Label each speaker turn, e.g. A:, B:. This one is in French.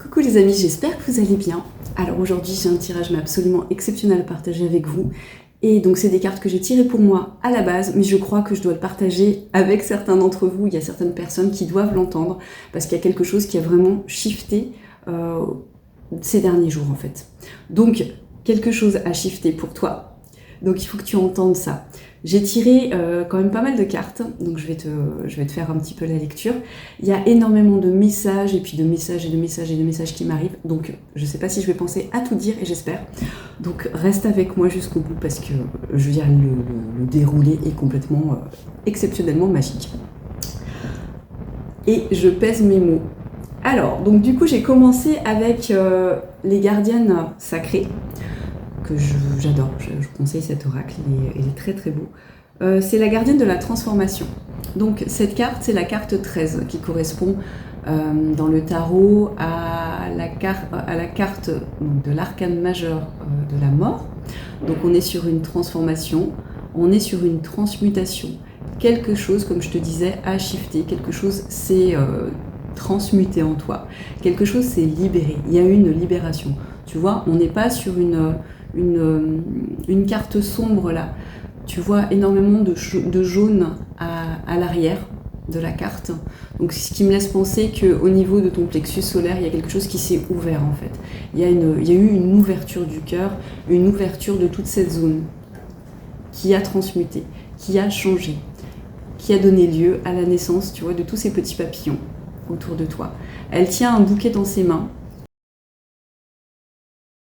A: Coucou les amis, j'espère que vous allez bien. Alors aujourd'hui j'ai un tirage mais absolument exceptionnel à partager avec vous. Et donc c'est des cartes que j'ai tirées pour moi à la base, mais je crois que je dois le partager avec certains d'entre vous. Il y a certaines personnes qui doivent l'entendre parce qu'il y a quelque chose qui a vraiment shifté ces derniers jours en fait. Donc quelque chose a shifté pour toi, donc il faut que tu entendes ça. J'ai tiré quand même pas mal de cartes, donc je vais te faire un petit peu la lecture. Il y a énormément de messages, et puis de messages et de messages et de messages qui m'arrivent, donc je sais pas si je vais penser à tout dire, et j'espère. Donc reste avec moi jusqu'au bout, parce que je veux dire, le déroulé est complètement exceptionnellement magique. Et je pèse mes mots. Alors, donc du coup j'ai commencé avec les gardiennes sacrées, que j'adore, je conseille cet oracle, il est très très beau. C'est la gardienne de la transformation. Donc cette carte, c'est la carte 13 qui correspond dans le tarot à la carte donc, de l'arcane majeur de la mort. Donc on est sur une transformation, on est sur une transmutation. Quelque chose, comme je te disais, a shifté, quelque chose s'est transmuté en toi, quelque chose s'est libéré, il y a eu une libération. Tu vois, on n'est pas sur une carte sombre là. Tu vois énormément de jaune à l'arrière de la carte. Donc ce qui me laisse penser qu'au niveau de ton plexus solaire, il y a quelque chose qui s'est ouvert en fait. Il y a eu une ouverture du cœur, une ouverture de toute cette zone qui a transmuté, qui a changé, qui a donné lieu à la naissance, tu vois, de tous ces petits papillons autour de toi. Elle tient un bouquet dans ses mains.